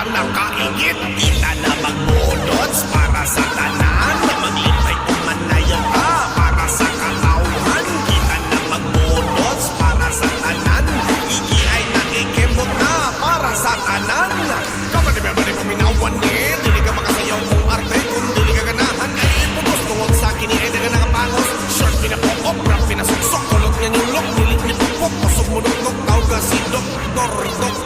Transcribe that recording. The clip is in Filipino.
Nakaingit, kita na magbudots para sa tanan na maglipay umanayon ka para sa katauhan. Kita na magbudots para sa tanan, iki ay nakikembot na para sa tanan. Kapag di mo minawan eh, dili ka makasayaw kung arte. Kung dili ka ganahan ay ipugos, tungod sa akin ay daga nakapangos. Short pinapokop, rap pinasuksok, kulot niya nyulok, nilit niya pupok, kusog mo nuknok, tawag ka si Doktor Dok.